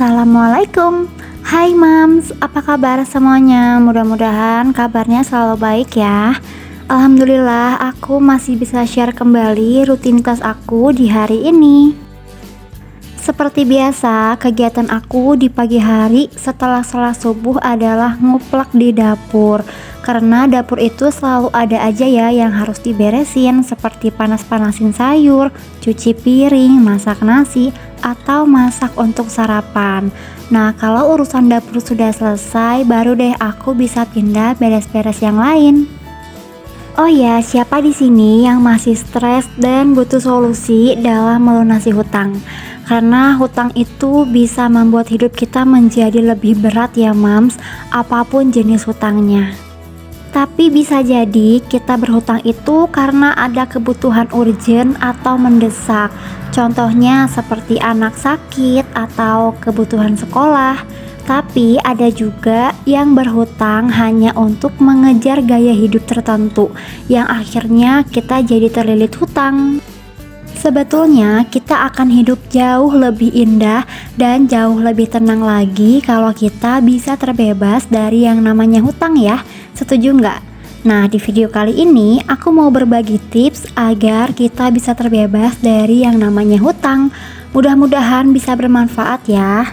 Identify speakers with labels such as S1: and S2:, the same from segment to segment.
S1: Assalamualaikum. Hai Mams, apa kabar semuanya? Mudah-mudahan kabarnya selalu baik ya. Alhamdulillah, aku masih bisa share kembali rutinitas aku di hari ini. Seperti biasa, kegiatan aku di pagi hari setelah sholat subuh adalah nguplek di dapur. Karena dapur itu selalu ada aja ya yang harus diberesin, seperti panas-panasin sayur, cuci piring, masak nasi, atau masak untuk sarapan. Nah, kalau urusan dapur sudah selesai, baru deh aku bisa pindah beres-beres yang lain. Oh ya, siapa di sini yang masih stres dan butuh solusi dalam melunasi hutang? Karena hutang itu bisa membuat hidup kita menjadi lebih berat ya Mams, apapun jenis hutangnya. Tapi bisa jadi kita berhutang itu karena ada kebutuhan urgen atau mendesak. Contohnya seperti anak sakit atau kebutuhan sekolah. Tapi ada juga yang berhutang hanya untuk mengejar gaya hidup tertentu, yang akhirnya kita jadi terlilit hutang. Sebetulnya kita akan hidup jauh lebih indah dan jauh lebih tenang lagi kalau kita bisa terbebas dari yang namanya hutang ya. Setuju nggak? Nah, di video kali ini aku mau berbagi tips agar kita bisa terbebas dari yang namanya hutang. Mudah-mudahan bisa bermanfaat ya.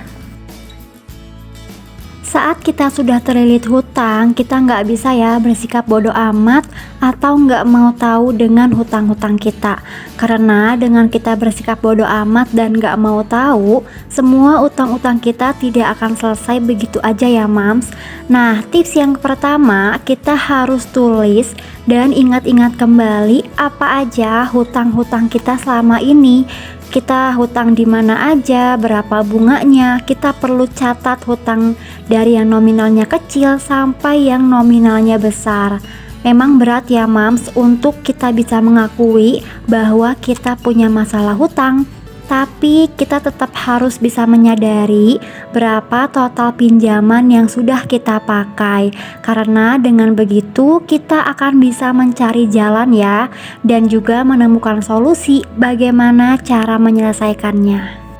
S1: Saat kita sudah terlilit hutang, kita nggak bisa ya bersikap bodoh amat atau nggak mau tahu dengan hutang-hutang kita. Karena dengan kita bersikap bodoh amat dan nggak mau tahu, semua utang-utang kita tidak akan selesai begitu aja ya Mams. Nah, tips yang pertama, kita harus tulis dan ingat-ingat kembali apa aja hutang-hutang kita selama ini. Kita hutang di mana aja, berapa bunganya. Kita perlu catat hutang dari yang nominalnya kecil sampai yang nominalnya besar. Memang berat ya Mams untuk kita bisa mengakui bahwa kita punya masalah hutang, tapi kita tetap harus bisa menyadari berapa total pinjaman yang sudah kita pakai. Karena dengan begitu kita akan bisa mencari jalan ya, dan juga menemukan solusi bagaimana cara menyelesaikannya.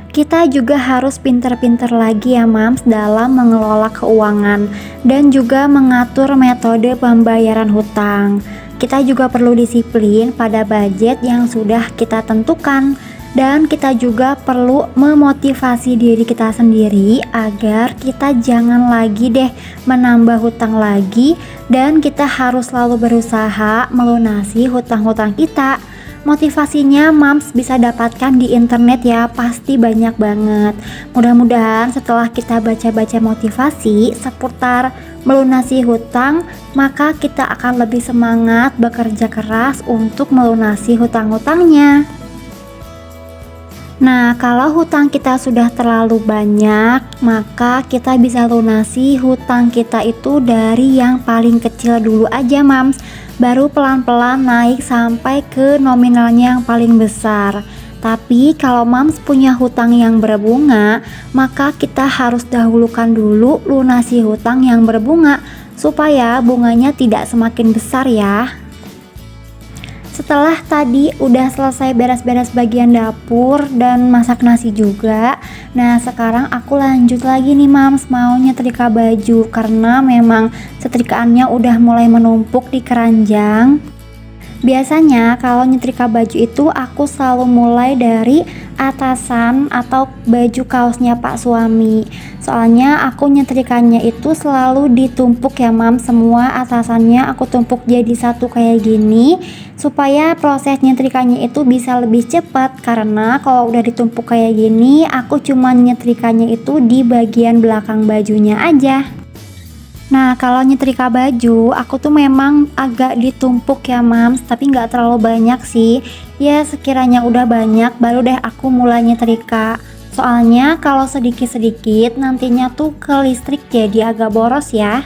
S1: Kita juga harus pinter-pinter lagi ya Mams dalam mengelola keuangan dan juga mengatur metode pembayaran hutang. Kita juga perlu disiplin pada budget yang sudah kita tentukan, dan kita juga perlu memotivasi diri kita sendiri agar kita jangan lagi deh menambah hutang lagi, dan kita harus selalu berusaha melunasi hutang-hutang kita. Motivasinya Mams bisa dapatkan di internet ya, pasti banyak banget. Mudah-mudahan setelah kita baca-baca motivasi seputar melunasi hutang, maka kita akan lebih semangat bekerja keras untuk melunasi hutang-hutangnya. Nah, kalau hutang kita sudah terlalu banyak, maka kita bisa lunasi hutang kita itu dari yang paling kecil dulu aja Mams, baru pelan-pelan naik sampai ke nominalnya yang paling besar. Tapi kalau Mams punya hutang yang berbunga, maka kita harus dahulukan dulu lunasi hutang yang berbunga supaya bunganya tidak semakin besar ya. Setelah tadi udah selesai beres-beres bagian dapur dan masak nasi juga, nah sekarang aku lanjut lagi nih Mams, mau nyetrika baju karena memang setrikaannya udah mulai menumpuk di keranjang. Biasanya kalau nyetrika baju itu aku selalu mulai dari atasan atau baju kaosnya Pak suami. Soalnya aku nyetrikanya itu selalu ditumpuk ya Mams, semua atasannya aku tumpuk jadi satu kayak gini supaya proses nyetrikanya itu bisa lebih cepat. Karena kalau udah ditumpuk kayak gini, aku cuma nyetrikanya itu di bagian belakang bajunya aja. Nah, kalau nyetrika baju, aku tuh memang agak ditumpuk ya Mams, tapi nggak terlalu banyak sih. Ya sekiranya udah banyak, baru deh aku mulai nyetrika. Soalnya kalau sedikit-sedikit nantinya tuh ke listrik jadi agak boros ya.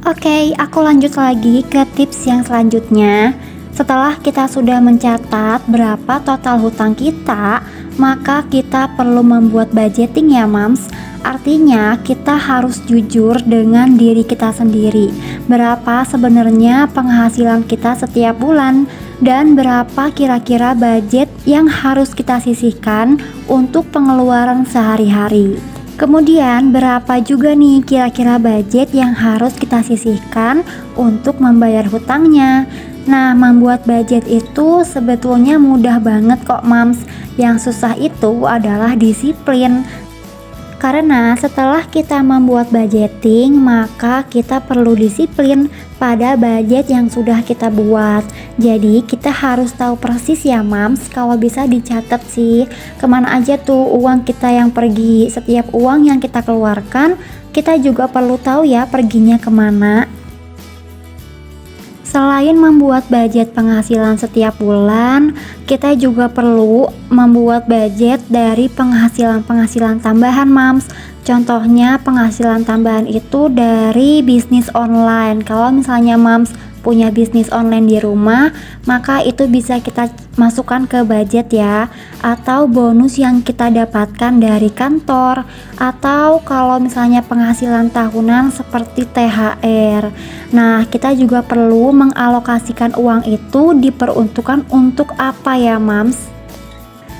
S1: Oke, aku lanjut lagi ke tips yang selanjutnya. Setelah kita sudah mencatat berapa total hutang kita, maka kita perlu membuat budgeting ya Mams. Artinya kita harus jujur dengan diri kita sendiri. Berapa sebenarnya penghasilan kita setiap bulan? dan berapa kira-kira budget yang harus kita sisihkan untuk pengeluaran sehari-hari. Kemudian berapa juga nih kira-kira budget yang harus kita sisihkan untuk membayar hutangnya. Nah, membuat budget itu sebetulnya mudah banget kok Mams. Yang susah itu adalah disiplin. Karena setelah kita membuat budgeting, maka kita perlu disiplin pada budget yang sudah kita buat. Jadi kita harus tahu persis ya Mams, kalau bisa dicatat sih kemana aja tuh uang kita yang pergi. Setiap uang yang kita keluarkan, kita juga perlu tahu ya perginya kemana. Selain membuat budget penghasilan setiap bulan, kita juga perlu membuat budget dari penghasilan-penghasilan tambahan Mams. Contohnya penghasilan tambahan itu dari bisnis online. Kalau misalnya Mams punya bisnis online di rumah, maka itu bisa kita masukkan ke budget ya. Atau bonus yang kita dapatkan dari kantor, atau kalau misalnya penghasilan tahunan seperti THR. Nah, kita juga perlu mengalokasikan uang itu diperuntukkan untuk apa ya Mams?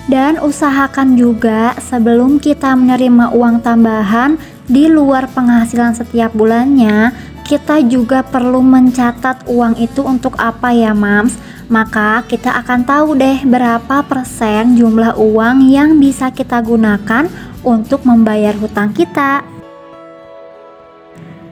S1: Dan usahakan juga sebelum kita menerima uang tambahan di luar penghasilan setiap bulannya, kita juga perlu mencatat uang itu untuk apa ya Mams. Maka kita akan tahu deh berapa persen jumlah uang yang bisa kita gunakan untuk membayar hutang kita.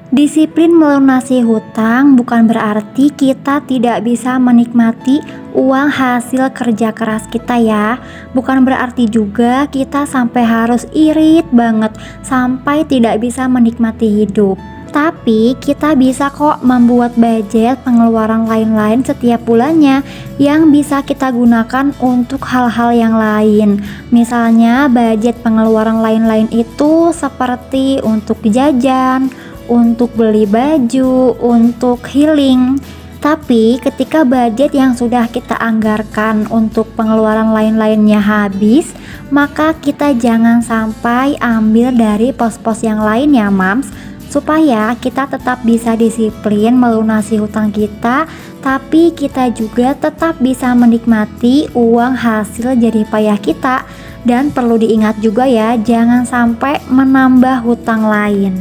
S1: Disiplin melunasi hutang bukan berarti kita tidak bisa menikmati uang hasil kerja keras kita ya. Bukan berarti juga kita sampai harus irit banget sampai tidak bisa menikmati hidup. Tapi kita bisa kok membuat budget pengeluaran lain-lain setiap bulannya yang bisa kita gunakan untuk hal-hal yang lain. Misalnya budget pengeluaran lain-lain itu seperti untuk jajan, untuk beli baju, untuk healing. Tapi ketika budget yang sudah kita anggarkan untuk pengeluaran lain-lainnya habis, maka kita jangan sampai ambil dari pos-pos yang lain ya Mams, supaya kita tetap bisa disiplin melunasi hutang kita, tapi kita juga tetap bisa menikmati uang hasil jerih payah kita. Dan perlu diingat juga ya, jangan sampai menambah hutang lain.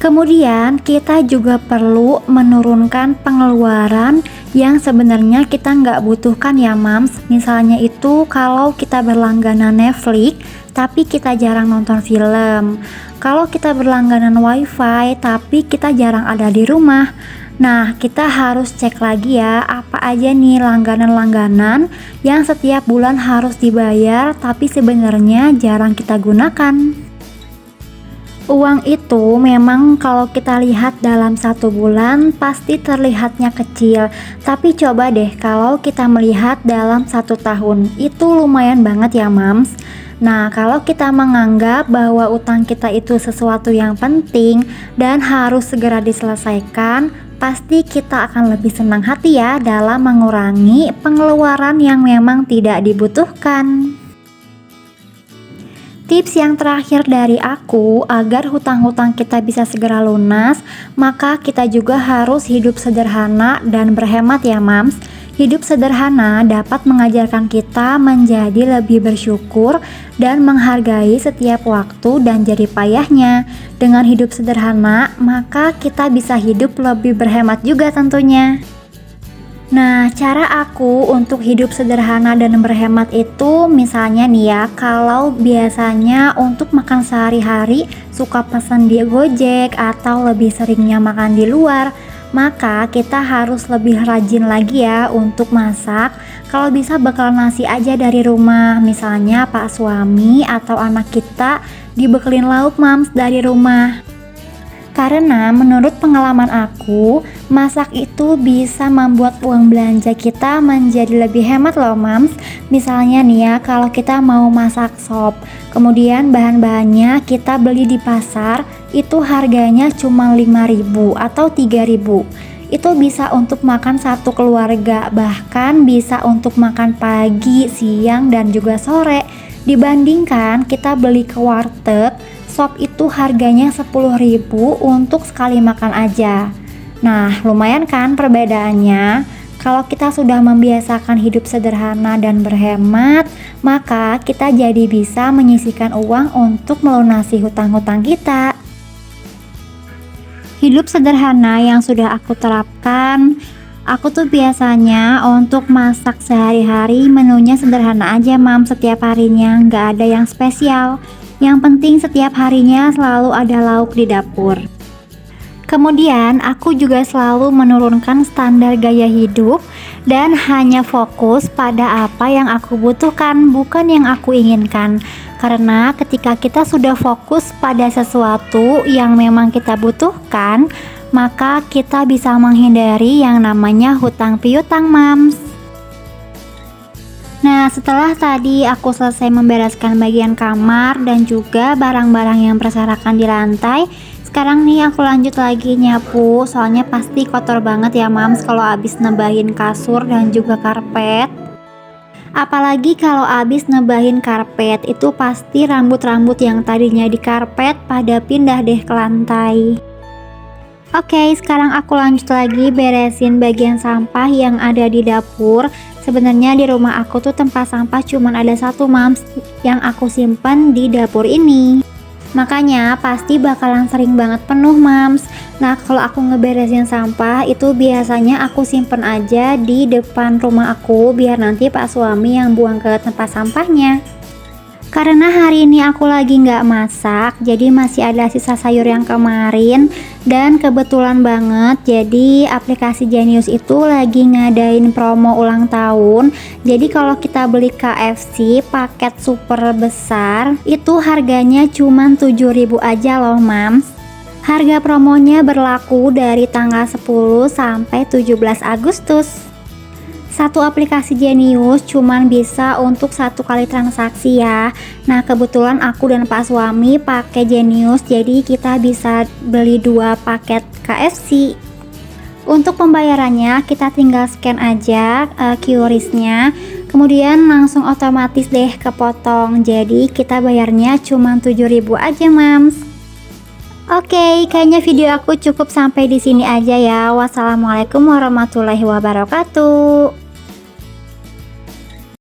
S1: Kemudian kita juga perlu menurunkan pengeluaran yang sebenarnya kita nggak butuhkan ya Mams. Misalnya itu kalau kita berlangganan Netflix tapi kita jarang nonton film, kalau kita berlangganan wifi tapi kita jarang ada di rumah. Nah, kita harus cek lagi ya apa aja nih langganan-langganan yang setiap bulan harus dibayar tapi sebenarnya jarang kita gunakan. Uang itu memang kalau kita lihat dalam satu bulan pasti terlihatnya kecil, tapi coba deh kalau kita melihat dalam satu tahun, itu lumayan banget ya Mams. Nah, kalau kita menganggap bahwa utang kita itu sesuatu yang penting dan harus segera diselesaikan, pasti kita akan lebih senang hati ya dalam mengurangi pengeluaran yang memang tidak dibutuhkan. Tips yang terakhir dari aku, agar hutang-hutang kita bisa segera lunas, maka kita juga harus hidup sederhana dan berhemat ya Mams. Hidup sederhana dapat mengajarkan kita menjadi lebih bersyukur dan menghargai setiap waktu dan jerih payahnya. Dengan hidup sederhana, maka kita bisa hidup lebih berhemat juga tentunya. Nah, cara aku untuk hidup sederhana dan berhemat itu misalnya nih ya, kalau biasanya untuk makan sehari-hari suka pesan di Gojek atau lebih seringnya makan di luar, maka kita harus lebih rajin lagi ya untuk masak. Kalau bisa bekal nasi aja dari rumah, misalnya pak suami atau anak kita dibekelin lauk Mams dari rumah. Karena menurut pengalaman aku, masak itu bisa membuat uang belanja kita menjadi lebih hemat loh Mams. Misalnya nih ya, kalau kita mau masak sop, kemudian bahan-bahannya kita beli di pasar, itu harganya cuma 5.000 atau 3.000. Itu bisa untuk makan satu keluarga, bahkan bisa untuk makan pagi, siang, dan juga sore. Dibandingkan kita beli ke warteg, sop itu harganya 10.000 untuk sekali makan aja. Nah, lumayan kan perbedaannya? Kalau kita sudah membiasakan hidup sederhana dan berhemat, maka kita jadi bisa menyisihkan uang untuk melunasi hutang-hutang kita. Hidup sederhana yang sudah aku terapkan, aku tuh biasanya untuk masak sehari-hari menunya sederhana aja setiap harinya, nggak ada yang spesial. Yang penting setiap harinya selalu ada lauk di dapur. Kemudian aku juga selalu menurunkan standar gaya hidup dan hanya fokus pada apa yang aku butuhkan, bukan yang aku inginkan. Karena ketika kita sudah fokus pada sesuatu yang memang kita butuhkan, maka kita bisa menghindari yang namanya hutang piutang, Mams. Nah, setelah tadi aku selesai membereskan bagian kamar dan juga barang-barang yang berserakan di lantai, sekarang nih aku lanjut lagi nyapu, soalnya pasti kotor banget ya Mams kalau abis nebahin kasur dan juga karpet. Apalagi kalau abis nebahin karpet, itu pasti rambut-rambut yang tadinya di karpet pada pindah deh ke lantai. Oke, sekarang aku lanjut lagi beresin bagian sampah yang ada di dapur. Sebenarnya di rumah aku tuh tempat sampah cuman ada satu Mams, yang aku simpan di dapur ini. Makanya pasti bakalan sering banget penuh Mams. Nah, kalau aku ngeberesin sampah itu biasanya aku simpen aja di depan rumah aku biar nanti Pak suami yang buang ke tempat sampahnya. Karena hari ini aku lagi nggak masak, jadi masih ada sisa sayur yang kemarin. Dan kebetulan banget, jadi aplikasi Jenius itu lagi ngadain promo ulang tahun. Jadi kalau kita beli KFC paket super besar, itu harganya cuma 7.000 aja loh Mams. Harga promonya berlaku dari tanggal 10 sampai 17 Agustus. Satu aplikasi Jenius cuman bisa untuk 1 kali transaksi ya. Nah, kebetulan aku dan Pak suami pakai Jenius, jadi kita bisa beli 2 paket KFC. Untuk pembayarannya kita tinggal scan aja QRIS-nya, kemudian langsung otomatis deh kepotong. Jadi kita bayarnya cuma 7.000 aja Mams. Oke, kayaknya video aku cukup sampai di sini aja ya. Wassalamualaikum warahmatullahi wabarakatuh.